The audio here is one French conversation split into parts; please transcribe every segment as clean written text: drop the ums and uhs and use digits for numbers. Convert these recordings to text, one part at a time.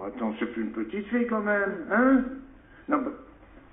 Attends, c'est plus une petite fille quand même, hein? Non, bah,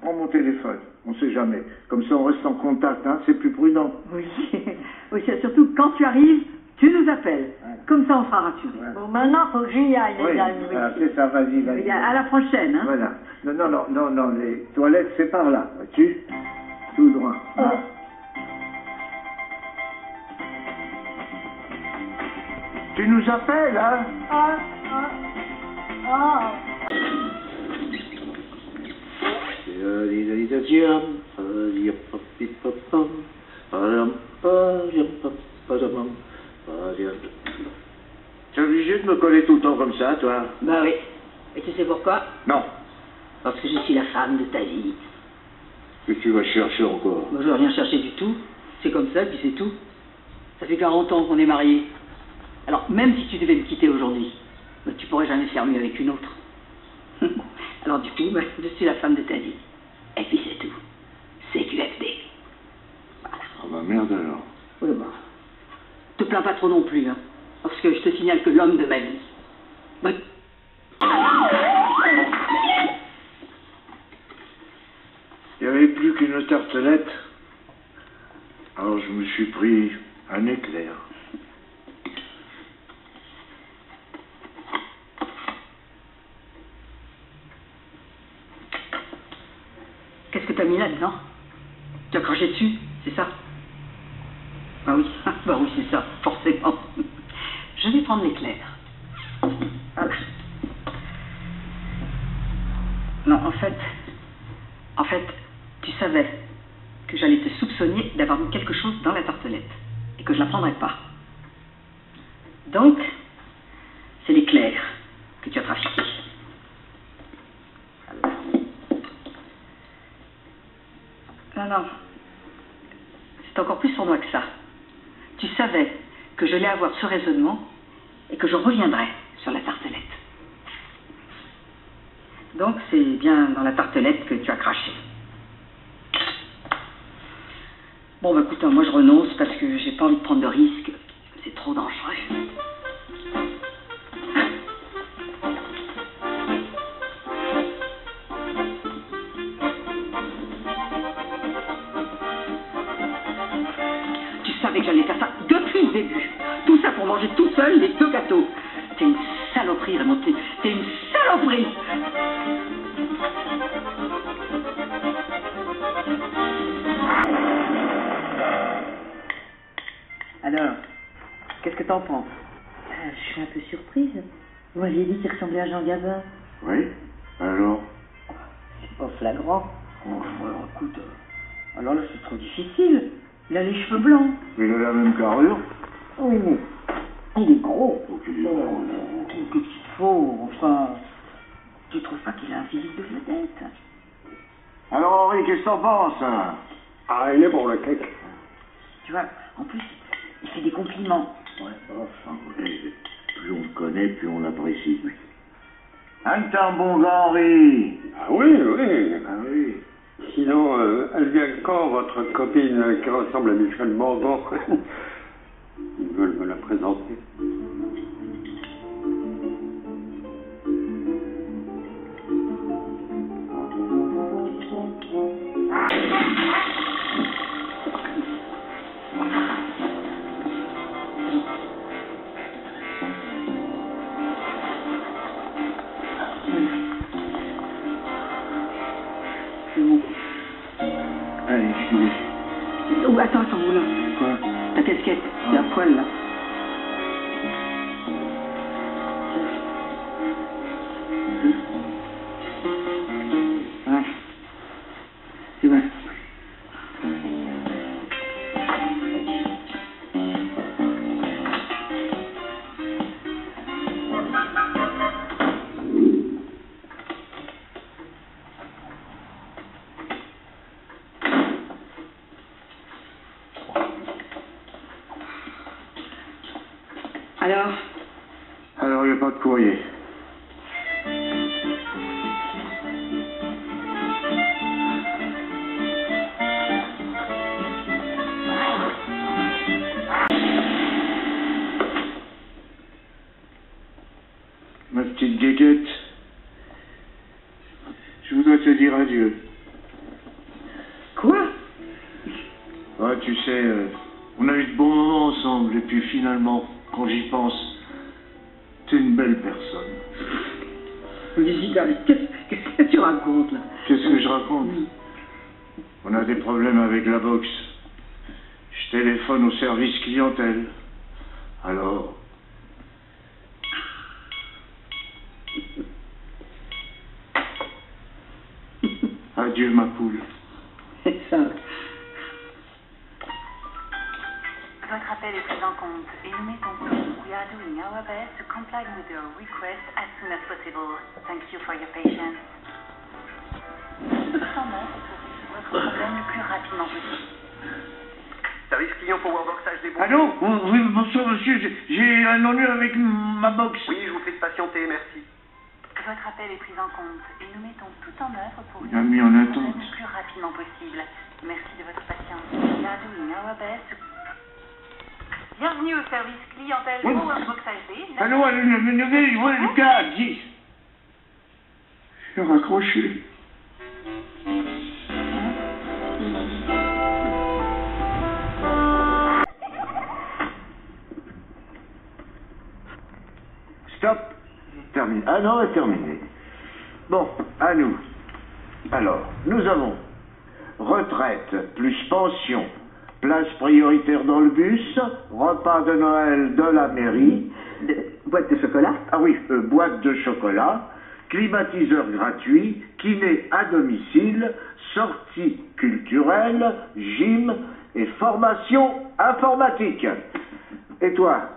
prends mon téléphone, on sait jamais. Comme ça, on reste en contact, hein? C'est plus prudent. Oui, oui, c'est surtout quand tu arrives, tu nous appelles. Voilà. Comme ça, on sera rassurés. Voilà. Bon, maintenant, faut que j'y aille, les amis. Voilà, c'est ça, vas-y, vas-y. À la prochaine, hein? Voilà. Non, les toilettes, c'est par là, vois-tu? Tout droit. Ah. Tu nous appelles, hein? T'es obligé de me coller tout le temps comme ça, toi? Bah oui. Et tu sais pourquoi? Non. Parce que je suis la femme de ta vie. Qu'est-ce que tu vas chercher encore? Moi, je veux rien chercher du tout. C'est comme ça, puis c'est tout. Ça fait 40 ans qu'on est mariés. Alors, même si tu devais me quitter aujourd'hui, bah, tu pourrais jamais faire mieux avec une autre. Alors du coup, bah, je suis la femme de ta vie. Et puis c'est tout. CQFD. Voilà. Ah bah merde alors. Oui, bah. Te plains pas trop non plus, hein. Parce que je te signale que l'homme de ma vie... Bah... Il n'y avait plus qu'une tartelette. Alors je me suis pris un éclair. Qu'est-ce que t'as mis là-dedans? Tu as craché dessus, c'est ça? Ah oui, bah oui, c'est ça, forcément. Je vais prendre l'éclair. Voilà. Non, en fait, tu savais que j'allais te soupçonner d'avoir mis quelque chose dans la tartelette et que je la prendrais pas. Donc, c'est l'éclair que tu as trafiqué. Voilà. Non, c'est encore plus sournois que ça. Tu savais que je allais avoir ce raisonnement et que je reviendrais sur la tartelette. Donc, c'est bien dans la tartelette que tu as craché. Bon, bah écoute, moi je renonce parce que j'ai pas envie de prendre de risques. C'est trop dangereux. Tu savais que j'allais faire ça depuis le début. Tout ça pour manger tout seul les 2 gâteaux. T'es une saloperie, Raymond. T'es une saloperie. Alors, qu'est-ce que t'en penses? Je suis un peu surprise. Vous m'aviez dit qu'il ressemblait à Jean Gabin. Oui? Alors? C'est pas flagrant. Oh, alors écoute, alors là c'est trop difficile. Il a les cheveux blancs. Il a la même carrure? Oui, mais il est gros. Oh, qu'il est gros, non. Qu'est-ce qu'il faut? Enfin, tu trouves pas qu'il a un physique de vedette? Alors Henri, qu'est-ce que t'en penses? Ah, il est bon le cake. Tu vois, en plus, il fait des compliments. Ouais, enfin, plus on le connaît, plus on l'apprécie. Hein, t'es un bon gars, Henri? Ah oui, oui. Ah oui. Sinon, elle vient quand, votre copine qui ressemble à Michel Morgan? Ils veulent me la présenter. Allez, je suis... Oh, attends, Moulin. Quoi? Ta casquette, c'est à poil, là. Ouais. C'est vrai. Alors, il n'y a pas de courrier. Ma petite guéguette. te dire adieu. Quoi? Ouais, tu sais, on a eu de bons moments ensemble, et puis finalement, quand j'y pense, t'es une belle personne. Jessica, mais qu'est-ce que tu racontes, là? Qu'est-ce que je raconte? On a des problèmes avec la boxe. Je téléphone au service clientèle. Alors... Adieu, ma poule. C'est ça. Votre appel est pris en compte et nous mettons tout. We are doing our best to comply with your request as soon as possible. Thank you for your patience. Tout en œuvre pour résoudre votre problème le plus rapidement possible. Service client Powerbox HD. Allô? Oui, bonsoir, monsieur. J'ai un ennui avec ma box. Oui, je vous fais patienter, merci. Votre appel est pris en compte et nous mettons tout en œuvre pour Il m'a mis en résoudre attente. votre problème le plus rapidement possible. Merci de votre patience. We are doing our best. Bienvenue au service clientèle Oui. Powerbox HD. Allô, ouais, Lucas, dis. J'ai raccroché. Stop. Terminé. Ah non, c'est terminé. Bon, à nous. Alors, nous avons retraite plus pension, place prioritaire dans le bus, repas de Noël de la mairie, Boîte de chocolat? ah oui, boîte de chocolat, climatiseur gratuit, kiné à domicile, sortie culturelle, gym et formation informatique. Et toi?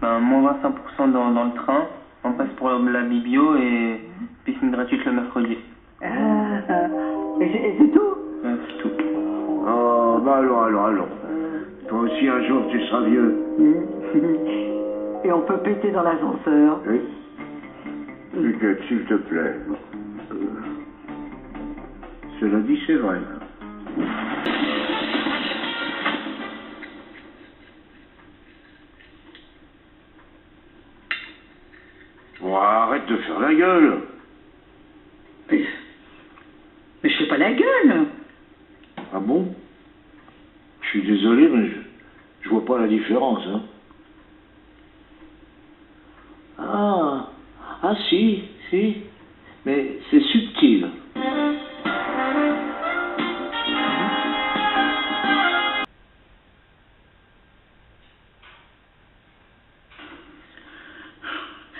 Ben, moins 25% dans le train, on passe pour la bibio et piscine gratuite le mercredi. Et c'est tout? C'est tout. Oh, bah allons. Toi aussi, un jour, tu seras vieux. Et on peut péter dans l'ascenseur. Oui. Huguette, s'il te plaît. Cela dit, c'est vrai. Bon, arrête de faire la gueule. Mais je fais pas la gueule. Ah bon? Je suis désolé, mais je vois pas la différence, hein. Ah si, mais c'est subtil.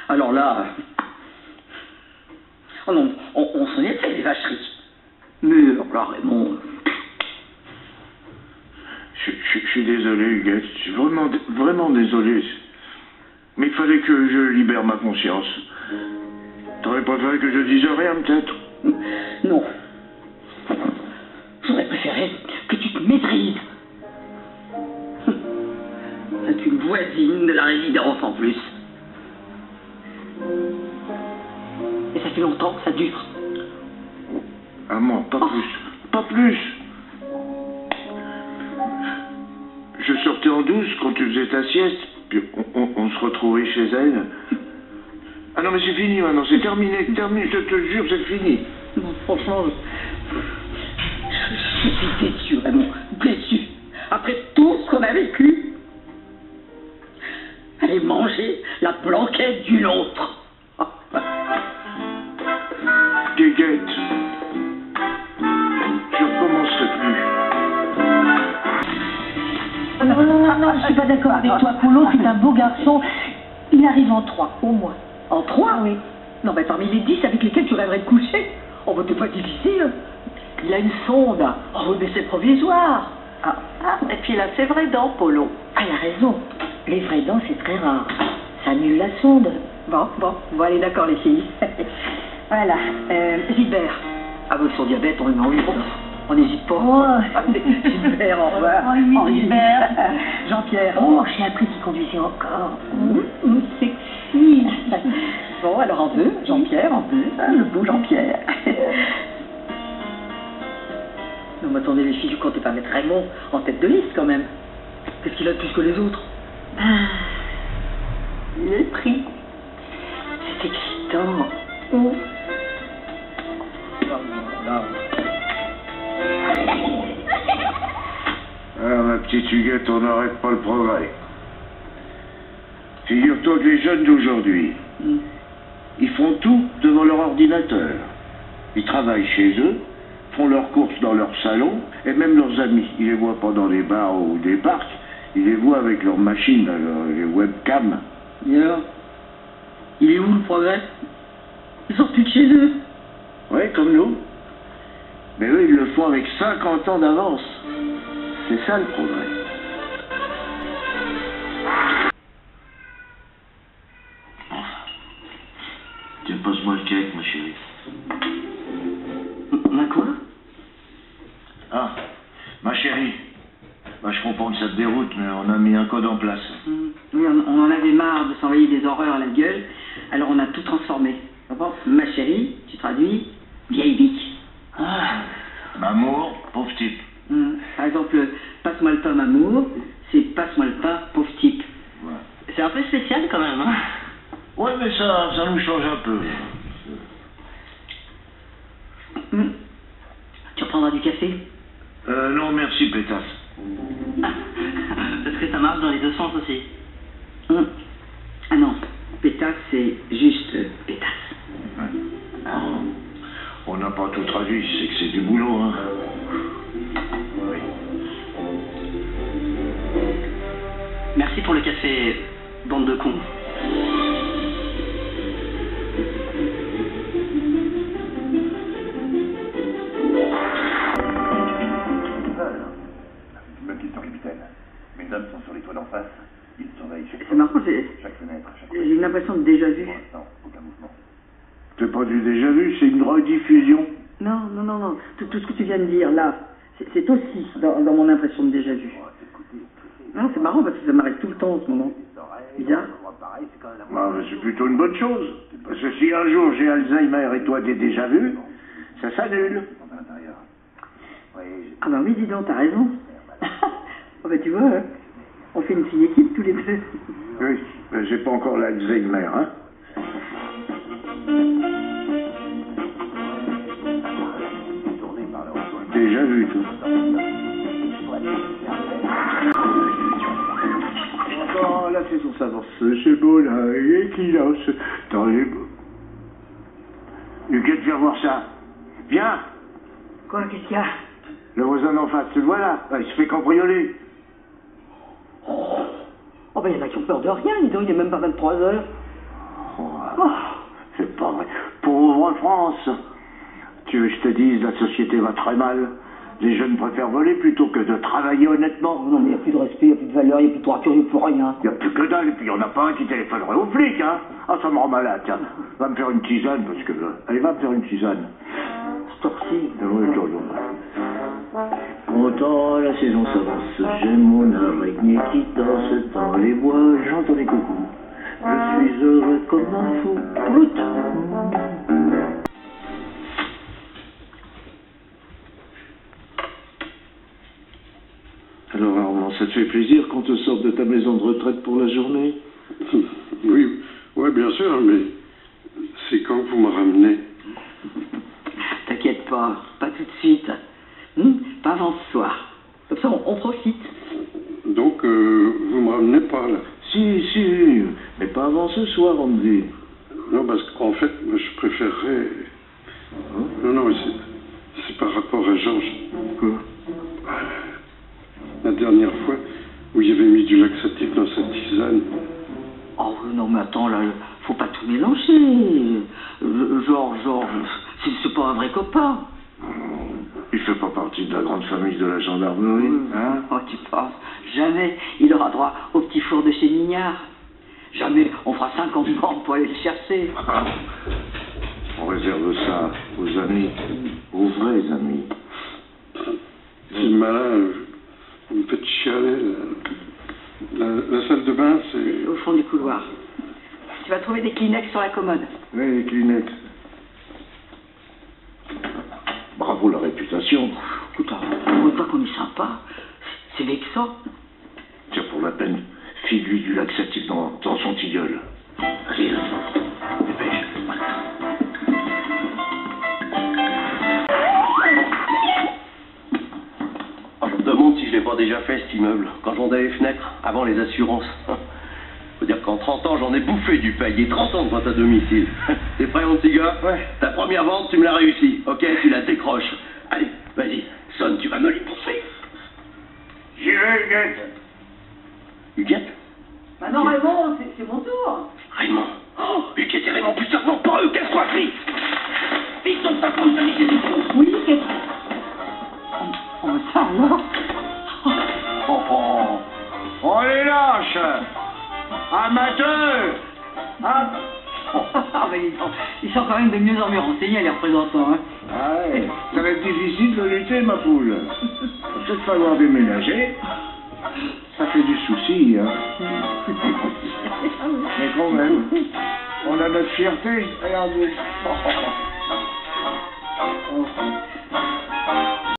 Alors là... Oh non, on s'en est fait des vacheries. Mais là, Raymond... Je suis désolé, Huguette, je suis vraiment désolé. Mais il fallait que je libère ma conscience. T'aurais préféré que je dise rien, peut-être? Non. J'aurais préféré que tu te maîtrises. C'est une voisine de la résidence en plus. Et ça fait longtemps que ça dure. Ah non, pas plus. Pas plus. Je sortais en douce quand tu faisais ta sieste, puis on se retrouvait chez elle. Ah non, mais c'est fini maintenant, c'est terminé, je te jure, c'est fini. Non, franchement, je suis déçu, Raymond, déçu. Après tout ce qu'on a vécu, aller manger la blanquette d'une autre. Guéguette, je recommencerai plus. Non, je suis pas d'accord avec toi. Polo, c'est un beau garçon. Il arrive en 3, au moins. En 3? Oui. Non, mais parmi les 10 avec lesquels tu rêverais de coucher, oh, bah, t'es pas difficile. Il a une sonde. Oh, mais c'est provisoire. Ah, et puis il a ses vraies dents, Polo. Ah, il a raison. Les vraies dents, c'est très rare. Ça annule la sonde. Bon, allez, d'accord, les filles. Voilà. Gilbert. Ah, bah, son diabète, on le met en 8. On n'hésite pas. Oh. Gilbert, au revoir. Oh, oui, Henri. Gilbert. Jean-Pierre. Oh, j'ai appris qu'il conduisait encore. Sexy. Bon, alors en deux, Jean-Pierre, en deux. Le beau Jean-Pierre. Non, mais attendez, les filles, je comptais pas mettre Raymond en tête de liste quand même. Qu'est-ce qu'il a de plus que les autres? Il est pris. C'est excitant. t'inquiète, on n'arrête pas le progrès. Figure-toi que les jeunes d'aujourd'hui, ils font tout devant leur ordinateur. Ils travaillent chez eux, font leurs courses dans leur salon, et même leurs amis, ils les voient pas dans des bars ou des parcs, ils les voient avec leurs machines, les webcams. Et alors? Il est où le progrès? Ils sortent plus de chez eux. Oui, comme nous. Mais eux, ils le font avec 50 ans d'avance. C'est ça le progrès. Tiens, passe-moi le cake, ma chérie. On a quoi? Ah, ma chérie. Bah, je comprends que ça te déroute, mais on a mis un code en place. Oui, on en avait marre de s'envoyer des horreurs à la gueule, alors on a tout transformé. Ma chérie, tu traduis, vieille bique. Ah, Mamour, pauvre type. Par exemple, passe-moi le pain, Mamour, c'est passe-moi le pain, pauvre type. Ouais. C'est un peu spécial quand même, hein? Ouais, mais ça nous change un peu. Tu reprendras du café? Non, merci, pétasse. Parce que ça marche dans les deux sens aussi. Ah non, pétasse, c'est juste pétasse. Ouais. On n'a pas tout traduit, c'est que c'est du boulot, hein. Oui. Merci pour le café, bande de cons. Sur capitaine. Mes hommes sont sur les toits d'en face. Ils surveillent C'est marrant, chaque fenêtre, chaque j'ai une impression de déjà vu. Pour l'instant, aucun mouvement. C'est pas du déjà vu, c'est une rediffusion. Non. Tout ce que tu viens de dire là, c'est aussi dans mon impression de déjà vu. Non, c'est marrant parce que ça m'arrête tout le temps en ce moment. Bizarre. Ah, mais c'est plutôt une bonne chose. Parce que si un jour j'ai Alzheimer et toi t'es déjà vu, ça s'annule. Ah bah oui, dis donc, t'as raison. Oh bah tu vois, hein, on fait une fille équipe tous les deux. Oui, mais j'ai pas encore l'Alzheimer, hein. Déjà vu, toi. Oh, la saison s'avance, c'est beau là, et qui lance dans les... Huguette, viens voir ça. Viens. Quoi, qu'est-ce qu'il y a? Le voisin d'en face, tu le vois là, il se fait cambrioler. Oh ben il y en a qui ont peur de rien, dis donc, il est même pas 23 heures. C'est pas vrai. Pauvre France. Tu veux que je te dise, la société va très mal. Les jeunes préfèrent voler plutôt que de travailler honnêtement. Non mais il n'y a plus de respect, il n'y a plus de valeur, il n'y a plus de droiture, il n'y a plus rien. Il n'y a plus que dalle, et puis il n'y en a pas un qui téléphonerait aux flics, hein. Ah, ça me rend malade, tiens. Va me faire une tisane, parce que... Allez, va me faire une tisane. Sorti. Autant la saison s'avance, j'aime mon araignée qui danse dans les bois, j'entends des coucous. Je suis heureux comme un fou. Prout. Alors Armand, ça te fait plaisir qu'on te sorte de ta maison de retraite pour la journée? Oui, ouais, bien sûr, mais c'est quand que vous me ramenez? T'inquiète pas tout de suite. Pas avant ce soir. Comme ça, on profite. Donc, vous me ramenez pas, là? Si, mais pas avant ce soir, on me dit. Non, parce qu'en fait, moi, je préférerais... Non, mais c'est par rapport à Georges. Quoi? La dernière fois, où il avait mis du laxatif dans sa tisane. Oh non, mais attends, là, faut pas tout mélanger. Georges, c'est pas un vrai copain. Il fait pas partie de la grande famille de la gendarmerie, hein? Oh, tu penses? Jamais il aura droit au petit four de chez Mignard. Jamais on fera 50 bornes pour aller le chercher. On réserve ça aux amis, aux vrais amis. C'est malin, vous me faites chialer. La salle de bain, c'est... Au fond du couloir. Tu vas trouver des Kleenex sur la commode. Oui, les Kleenex. Bravo la réputation. Écoute, on voit pas qu'on est sympa. C'est vexant. Tiens, pour la peine, file-lui du laxatif dans son tilleul. Allez, dépêche. Je me demande si je l'ai pas déjà fait, cet immeuble, quand je vendais les fenêtres, avant les assurances. Faut dire qu'en 30 ans, j'en ai bouffé du paillet, 30 ans de vente à domicile. T'es prêt, mon petit gars? Ouais. Ta première vente, tu me l'as réussi, ok? Tu la décroches. Allez, vas-y, sonne, tu vas me l'y pousser. J'y vais, Huguette. Huguette? Bah non, Raymond, c'est mon tour. Raymond? Oh, Huguette et Raymond, putain, non, pas eux, casse-toi, vite! Vite, donc ta pousse, allez, c'est tout. Oui, qu'est-ce que... Oh, ça alors. Oh, les lâches. Amateurs. Ah, mais ils sont quand même de mieux en mieux renseignés, les représentants. Hein. Ah ouais, ça va être difficile de lutter, ma poule. Il va peut-être falloir déménager. Ça fait du souci, hein. Mais quand même, on a notre fierté. Regardez.